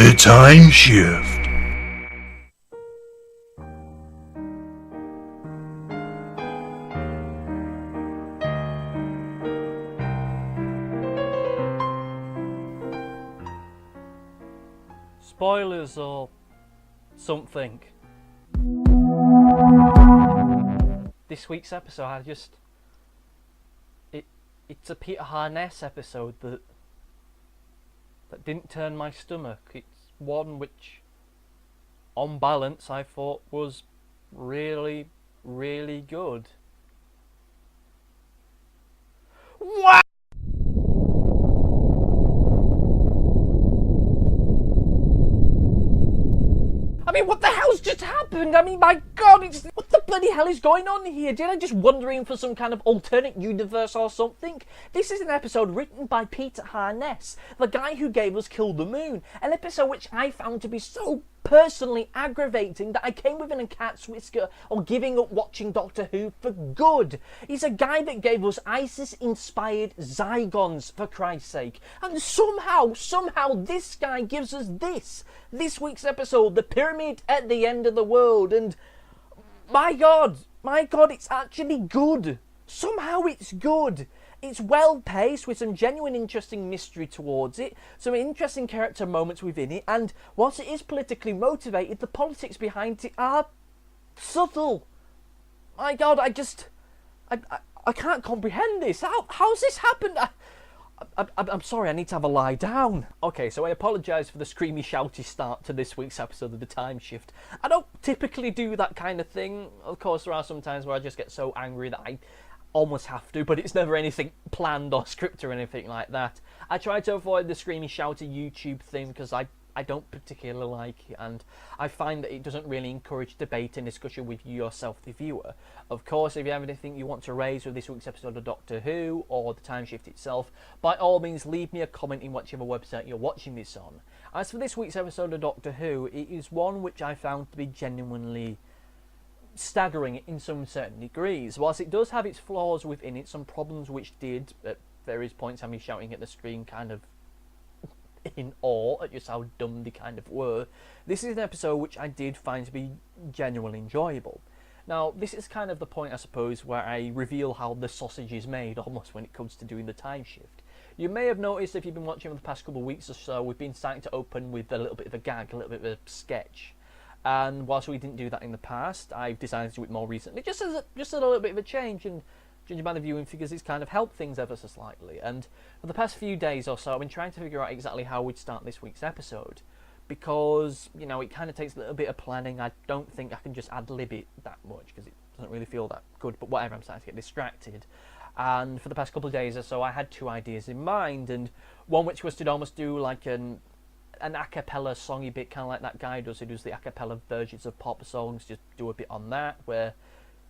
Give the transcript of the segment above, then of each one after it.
The Timeshift. Spoilers or something. This week's episode, it's a Peter Harness episode that didn't turn my stomach. It's one which, on balance, I thought was really, really good. What? I mean, what the hell's just happened? I mean, my God, what the bloody hell is going on here? Did I just wandering for some kind of alternate universe or something? This is an episode written by Peter Harness, the guy who gave us Kill the Moon, an episode which I found to be so personally aggravating that I came within a cat's whisker of giving up watching Doctor Who for good. He's a guy that gave us ISIS-inspired Zygons, for Christ's sake. And somehow this guy gives us this week's episode, The Pyramid at the End of the World, and my God, it's actually good. Somehow it's good. It's well paced with some genuine interesting mystery towards it, some interesting character moments within it, and whilst it is politically motivated, the politics behind it are subtle. My God, I can't comprehend this. How's this happened? I'm sorry, I need to have a lie down. Okay, so I apologise for the screamy, shouty start to this week's episode of The Timeshift. I don't typically do that kind of thing. Of course, there are some times where I just get so angry that I almost have to, but it's never anything planned or scripted or anything like that. I try to avoid the screamy, shouty YouTube thing because I don't particularly like it, and I find that it doesn't really encourage debate and discussion with you yourself, the viewer. Of course, if you have anything you want to raise with this week's episode of Doctor Who or The Timeshift itself, by all means leave me a comment in whichever website you're watching this on. As for this week's episode of Doctor Who, it is one which I found to be genuinely staggering in some certain degrees. Whilst it does have its flaws within it, some problems which did, at various points, have me shouting at the screen kind of in awe at just how dumb they kind of were, this is an episode which I did find to be genuinely enjoyable. Now, this is kind of the point, I suppose, where I reveal how the sausage is made, almost, when it comes to doing the time shift. You may have noticed, if you've been watching over the past couple of weeks or so, we've been starting to open with a little bit of a gag, a little bit of a sketch. And whilst we didn't do that in the past, I've decided to do it more recently, just as a little bit of a change, and judging by the viewing figures, it's kind of helped things ever so slightly. And for the past few days or so, I've been trying to figure out exactly how we'd start this week's episode, because, you know, it kind of takes a little bit of planning. I don't think I can just ad-lib it that much, because it doesn't really feel that good, but whatever, I'm starting to get distracted. And for the past couple of days or so, I had two ideas in mind, and one which was to almost do like an a cappella songy bit, kind of like that guy does who does the a cappella versions of pop songs, just do a bit on that, where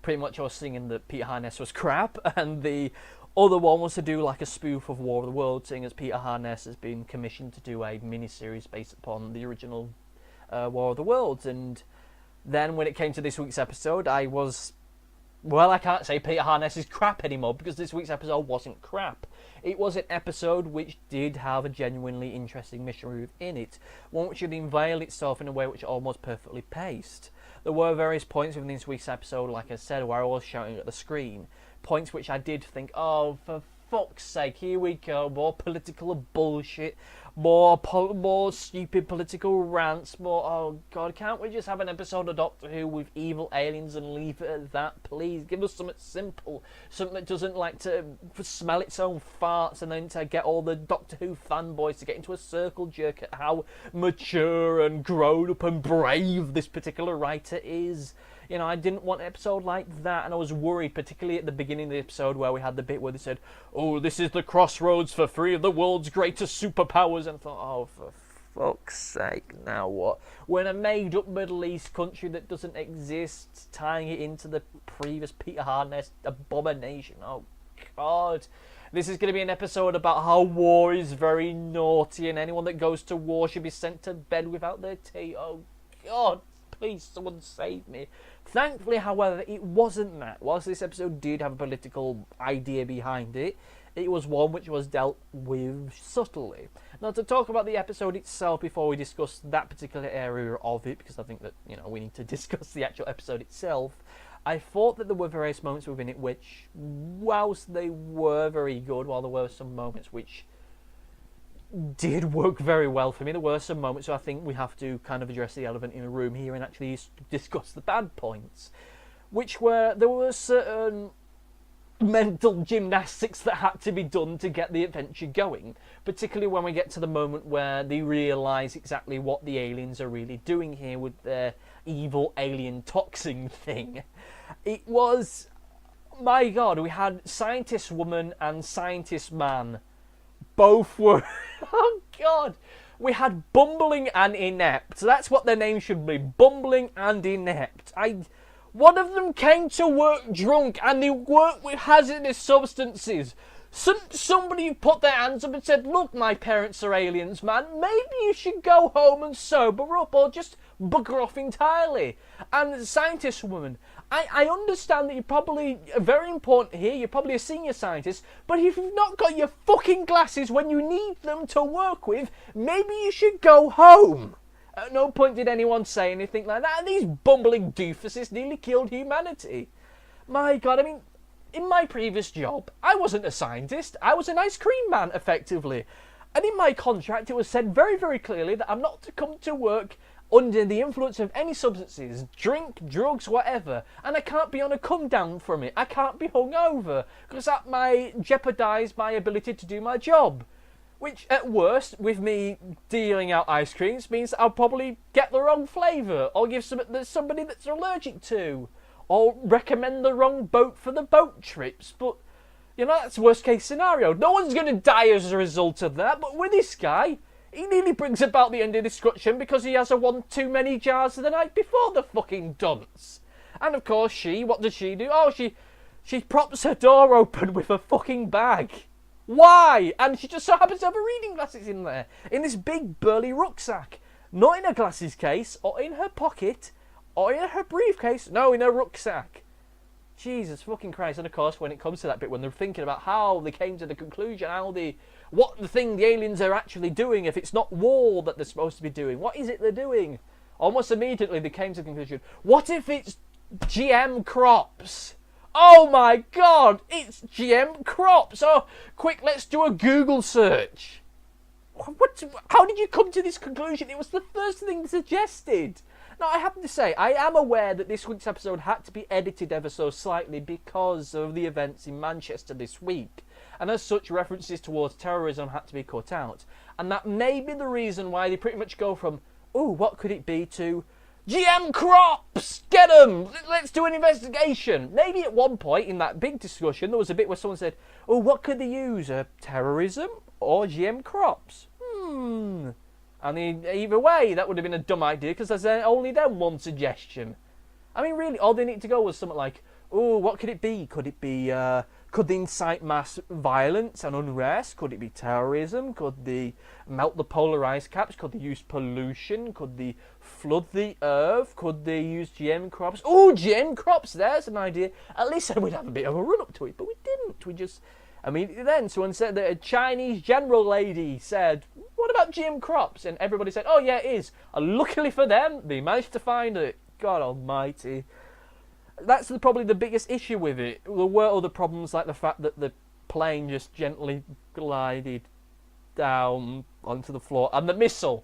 pretty much I was singing that Peter Harness was crap, and the other one was to do like a spoof of War of the Worlds, seeing as Peter Harness has been commissioned to do a mini-series based upon the original War of the Worlds. And then when it came to this week's episode, I can't say Peter Harness is crap anymore, because this week's episode wasn't crap. It was an episode which did have a genuinely interesting mystery within it, one which would unveil itself in a way which almost perfectly paced. There were various points within this week's episode, like I said, where I was shouting at the screen, points which I did think, oh, for fuck's sake, here we go, more political bullshit, more stupid political rants, oh God, can't we just have an episode of Doctor Who with evil aliens and leave it at that, please? Give us something simple, something that doesn't like to smell its own farts, and then to get all the Doctor Who fanboys to get into a circle jerk at how mature and grown up and brave this particular writer is. You know, I didn't want an episode like that, and I was worried, particularly at the beginning of the episode where we had the bit where they said, oh, this is the crossroads for three of the world's greatest superpowers, and I thought, oh, for fuck's sake, now what? When a made-up Middle East country that doesn't exist, tying it into the previous Peter Harness abomination, oh God. This is going to be an episode about how war is very naughty, and anyone that goes to war should be sent to bed without their tea, oh God. please, someone save me. Thankfully, however, it wasn't that. Whilst this episode did have a political idea behind it, it was one which was dealt with subtly. Now, to talk about the episode itself before we discuss that particular area of it, because I think that, we need to discuss the actual episode itself, I thought that there were various moments within it which, whilst they were very good, while there were some moments which did work very well for me, there were some moments where I think we have to kind of address the elephant in the room here and actually discuss the bad points, which were, there were certain mental gymnastics that had to be done to get the adventure going, particularly when we get to the moment where they realise exactly what the aliens are really doing here with their evil alien toxin thing. It was, my god, we had scientist woman and scientist man. Both were, oh god, we had bumbling and inept. So that's what their name should be, bumbling and inept. One of them came to work drunk and they worked with hazardous substances. Somebody put their hands up and said, look, my parents are aliens, man. Maybe you should go home and sober up or just bugger off entirely. And the scientist woman, I understand that you're probably very important here. You're probably a senior scientist. But if you've not got your fucking glasses when you need them to work with, maybe you should go home. At no point did anyone say anything like that. These bumbling doofuses nearly killed humanity. My god, I mean, in my previous job, I wasn't a scientist. I was an ice cream man, effectively. And in my contract, it was said very, very clearly that I'm not to come to work under the influence of any substances, drink, drugs, whatever. And I can't be on a come down from it. I can't be hungover, because that might jeopardise my ability to do my job. Which, at worst, with me dealing out ice creams, means that I'll probably get the wrong flavour, or give some to somebody that's allergic to, or recommend the wrong boat for the boat trips. But, that's worst case scenario. No one's going to die as a result of that, but with this guy, he nearly brings about the end of discussion because he has a one too many jars the night before the fucking dunce. And of course what does she do? Oh, she props her door open with a fucking bag. Why? And she just so happens to have her reading glasses in there, in this big burly rucksack. Not in her glasses case, or in her pocket, or in her briefcase. No, in her rucksack. Jesus fucking Christ. And of course, when it comes to that bit, when they're thinking about how they came to the conclusion, what the thing the aliens are actually doing, if it's not war that they're supposed to be doing, what is it they're doing? Almost immediately they came to the conclusion, what if it's GM crops? Oh my god, it's GM crops. Oh, quick, let's do a Google search. How did you come to this conclusion? It was the first thing suggested. Now, I have to say, I am aware that this week's episode had to be edited ever so slightly because of the events in Manchester this week. And as such, references towards terrorism had to be cut out. And that may be the reason why they pretty much go from, ooh, what could it be, to GM crops! Get them! Let's do an investigation. Maybe at one point in that big discussion, there was a bit where someone said, oh, what could they use? Terrorism or GM crops? I mean, either way, that would have been a dumb idea because there's only then one suggestion. I mean, really, all they need to go was something like, oh, what could it be? Could it be, could they incite mass violence and unrest? Could it be terrorism? Could they melt the polar ice caps? Could they use pollution? Could they flood the earth? Could they use GM crops? Oh, GM crops, there's an idea. At least then we'd have a bit of a run-up to it, but we didn't. We just, then someone said that a Chinese general lady said, what about GM crops? And everybody said, oh yeah, it is. And luckily for them, they managed to find it. God almighty. That's probably the biggest issue with it. There were other problems like the fact that the plane just gently glided down onto the floor. And the missile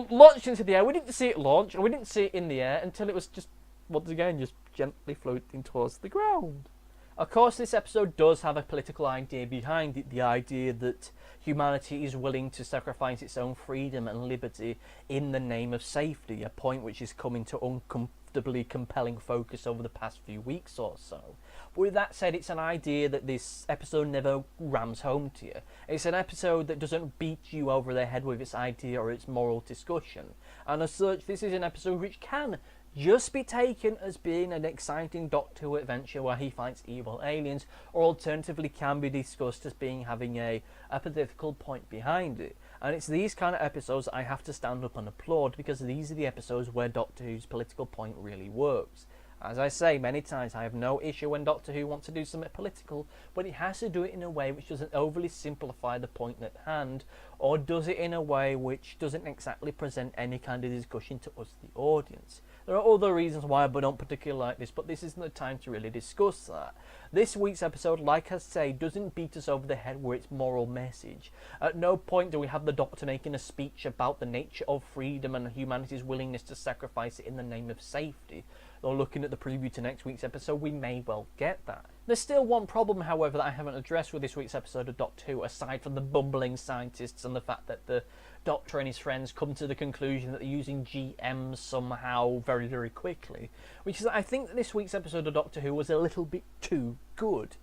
launched into the air. We didn't see it launch, and we didn't see it in the air until it was just, once again, just gently floating towards the ground. Of course, this episode does have a political idea behind it. The idea that humanity is willing to sacrifice its own freedom and liberty in the name of safety. A point which is coming to uncomfortably compelling focus over the past few weeks or so. But with that said, it's an idea that this episode never rams home to you. It's an episode that doesn't beat you over the head with its idea or its moral discussion. And as such, this is an episode which can just be taken as being an exciting Doctor Who adventure where he fights evil aliens, or alternatively can be discussed as being having a political point behind it. And it's these kind of episodes that I have to stand up and applaud, because these are the episodes where Doctor Who's political point really works. As I say many times, I have no issue when Doctor Who wants to do something political, but it has to do it in a way which doesn't overly simplify the point at hand, or does it in a way which doesn't exactly present any kind of discussion to us, the audience. There are other reasons why I don't particularly like this, but this isn't the time to really discuss that. This week's episode, like I say, doesn't beat us over the head with its moral message. At no point do we have the Doctor making a speech about the nature of freedom and humanity's willingness to sacrifice it in the name of safety. Though looking at the preview to next week's episode, we may well get that. There's still one problem, however, that I haven't addressed with this week's episode of Doctor Who, aside from the bumbling scientists and the fact that the Doctor and his friends come to the conclusion that they're using GMs somehow very, very quickly, which is that I think that this week's episode of Doctor Who was a little bit too good.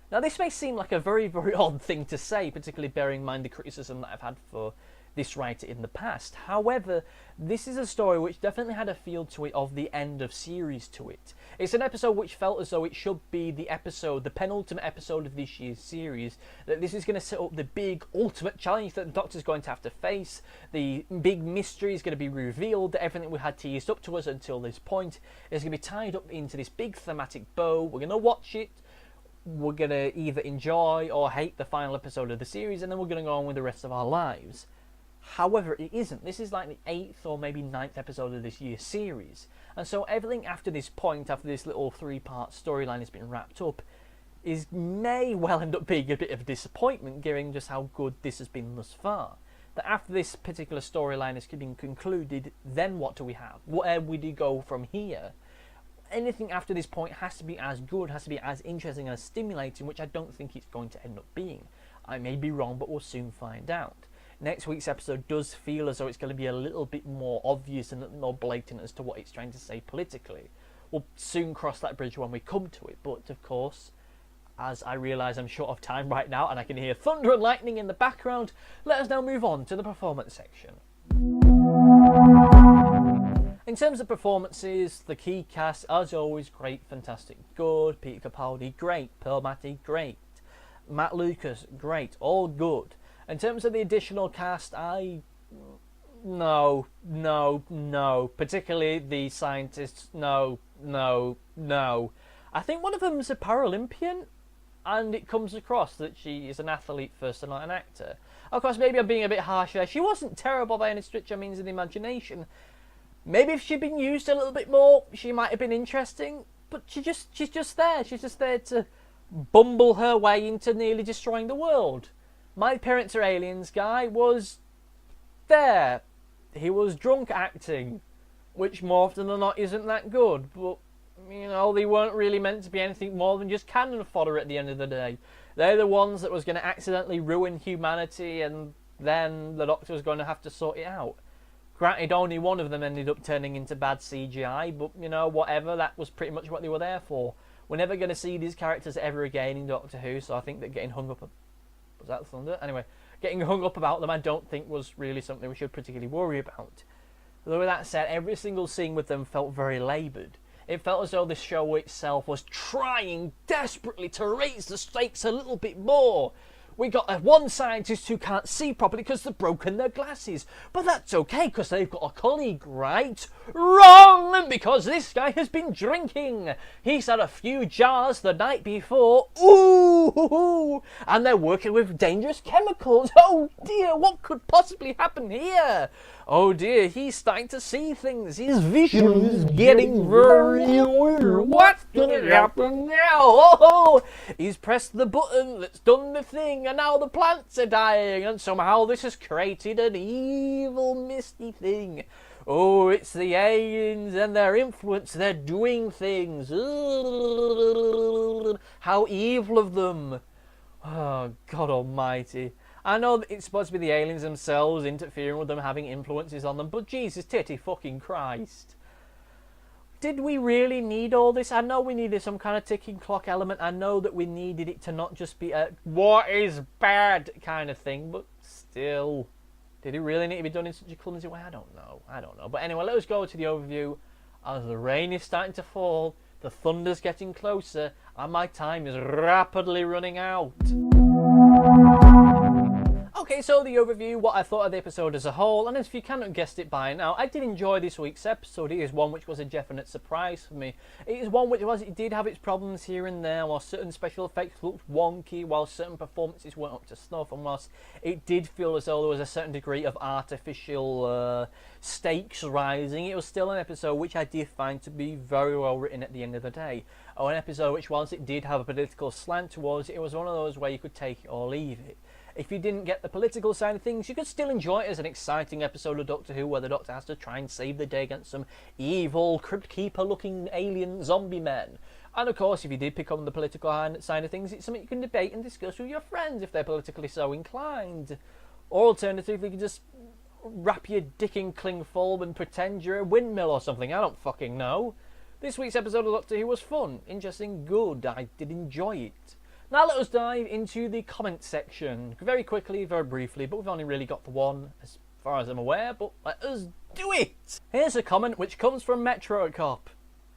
Now, this may seem like a very, very odd thing to say, particularly bearing in mind the criticism that I've had for this writer in the past. However, this is a story which definitely had a feel to it of the end of series to it. It's an episode which felt as though it should be the episode, the penultimate episode of this year's series, that this is going to set up the big ultimate challenge that the Doctor's going to have to face. The big mystery is going to be revealed, that everything we had teased up to us until this point is going to be tied up into this big thematic bow. We're going to watch it, we're going to either enjoy or hate the final episode of the series, and then we're going to go on with the rest of our lives. However, it isn't. This is like the 8th or maybe 9th episode of this year's series. And so everything after this point, after this little 3-part storyline has been wrapped up, may well end up being a bit of a disappointment, given just how good this has been thus far. That after this particular storyline has been concluded, then what do we have? Where would we go from here? Anything after this point has to be as good, has to be as interesting and as stimulating, which I don't think it's going to end up being. I may be wrong, but we'll soon find out. Next week's episode does feel as though it's going to be a little bit more obvious and a little more blatant as to what it's trying to say politically. We'll soon cross that bridge when we come to it, but of course, as I realise I'm short of time right now and I can hear thunder and lightning in the background, let us now move on to the performance section. In terms of performances, the key cast, as always, great, fantastic, good. Peter Capaldi, great. Pearl Mackie, great. Matt Lucas, great. All good. In terms of the additional cast, no. Particularly the scientists, no. I think one of them is a Paralympian, and it comes across that she is an athlete first and not an actor. Of course, maybe I'm being a bit harsh there. She wasn't terrible by any stretch of means of the imagination. Maybe if she'd been used a little bit more, she might have been interesting. But she's just there. She's just there to bumble her way into nearly destroying the world. My Parents Are Aliens guy was there. He was drunk acting, which more often than not isn't that good. But, you know, they weren't really meant to be anything more than just cannon fodder at the end of the day. They're the ones that was going to accidentally ruin humanity, and then the Doctor was going to have to sort it out. Granted, only one of them ended up turning into bad CGI, but, you know, whatever, that was pretty much what they were there for. We're never going to see these characters ever again in Doctor Who, so I think that getting hung up... Was that thunder? Anyway, getting hung up about them I don't think was really something we should particularly worry about. Though with that said, every single scene with them felt very laboured. It felt as though the show itself was trying desperately to raise the stakes a little bit more. We got one scientist who can't see properly because they've broken their glasses. But that's okay, because they've got a colleague, right? Wrong! Because this guy has been drinking. He's had a few jars the night before. Ooh! And they're working with dangerous chemicals. Oh dear, what could possibly happen here? Oh dear, he's starting to see things. His vision is getting very weird. What's going to happen now? Oh, he's pressed the button that's done the thing, and now the plants are dying, and somehow this has created an evil, misty thing. Oh, it's the aliens and their influence. They're doing things. How evil of them. Oh, God almighty. I know that it's supposed to be the aliens themselves interfering with them, having influences on them, but Jesus titty fucking Christ. Did we really need all this? I know we needed some kind of ticking clock element. I know that we needed it to not just be a what is bad kind of thing, but still, did it really need to be done in such a clumsy way? I don't know. But anyway, let us go to the overview. As the rain is starting to fall, the thunder's getting closer, and my time is rapidly running out. Okay, so the overview, what I thought of the episode as a whole, and if you cannot guessed it by now, I did enjoy this week's episode. It is one which was a definite surprise for me. It is one which it did have its problems here and there, while certain special effects looked wonky, while certain performances weren't up to snuff, and whilst it did feel as though there was a certain degree of artificial stakes rising, it was still an episode which I did find to be very well written at the end of the day. Or an episode which, whilst it did have a political slant towards it, it was one of those where you could take it or leave it. If you didn't get the political side of things, you could still enjoy it as an exciting episode of Doctor Who where the Doctor has to try and save the day against some evil, Crypt Keeper-looking alien zombie men. And of course, if you did pick up on the political side of things, it's something you can debate and discuss with your friends if they're politically so inclined. Or alternatively, you can just wrap your dick in cling film and pretend you're a windmill or something. I don't fucking know. This week's episode of Doctor Who was fun, interesting, good. I did enjoy it. Now let us dive into the comment section. Very quickly, very briefly, but we've only really got the one as far as I'm aware, but let us do it! Here's a comment which comes from Metro Cop.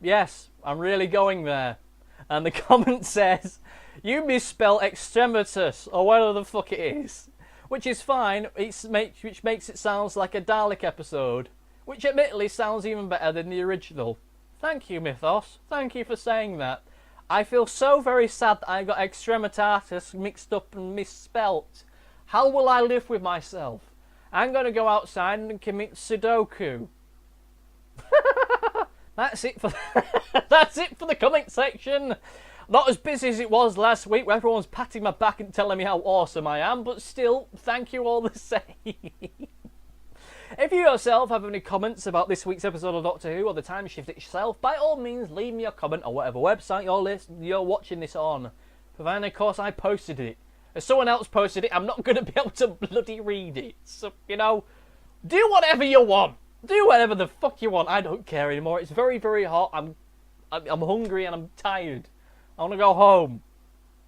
Yes, I'm really going there. And the comment says, you misspell extremitus, or whatever the fuck it is. Which is fine, which makes it sound like a Dalek episode. Which admittedly sounds even better than the original. Thank you, Mythos. Thank you for saying that. I feel so very sad that I got extremitatis mixed up and misspelt. How will I live with myself? I'm going to go outside and commit Sudoku. That's it for the comment section. Not as busy as it was last week where everyone's patting my back and telling me how awesome I am, but still, thank you all the same. If you yourself have any comments about this week's episode of Doctor Who or the Timeshift itself, by all means leave me a comment on whatever website you're watching this on. Provided, of course, I posted it. If someone else posted it, I'm not going to be able to bloody read it. So, you know, do whatever you want. Do whatever the fuck you want. I don't care anymore. It's very, very hot. I'm hungry and I'm tired. I want to go home.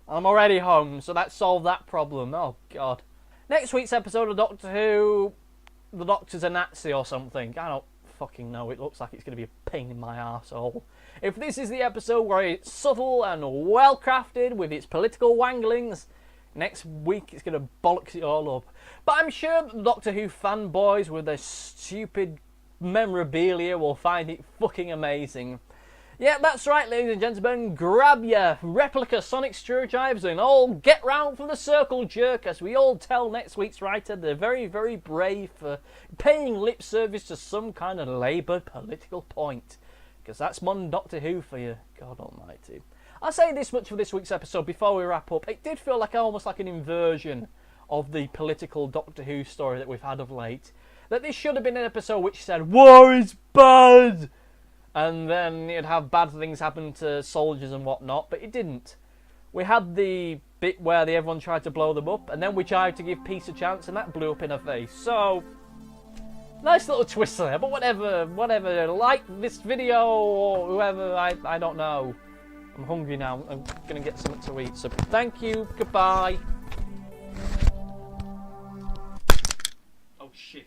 I'm already home, so that solved that problem. Oh, God. Next week's episode of Doctor Who... The Doctor's a Nazi or something. I don't fucking know. It looks like it's going to be a pain in my arsehole. If this is the episode where it's subtle and well crafted with its political wanglings, next week it's going to bollocks it all up. But I'm sure the Doctor Who fanboys with their stupid memorabilia will find it fucking amazing. Yeah, that's right, ladies and gentlemen. Grab your replica sonic screwdrivers and all get round for the circle jerk, as we all tell next week's writer they're very, very brave for paying lip service to some kind of laboured political point. Because that's modern Doctor Who for you. God almighty. I'll say this much for this week's episode before we wrap up. It did feel like almost like an inversion of the political Doctor Who story that we've had of late. That this should have been an episode which said, war is bad! And then it'd have bad things happen to soldiers and whatnot, but it didn't. We had the bit where everyone tried to blow them up, and then we tried to give peace a chance, and that blew up in her face. So, nice little twist there, but whatever. Like this video, or whoever, I don't know. I'm hungry now, I'm gonna get something to eat, so thank you, goodbye. Oh shit.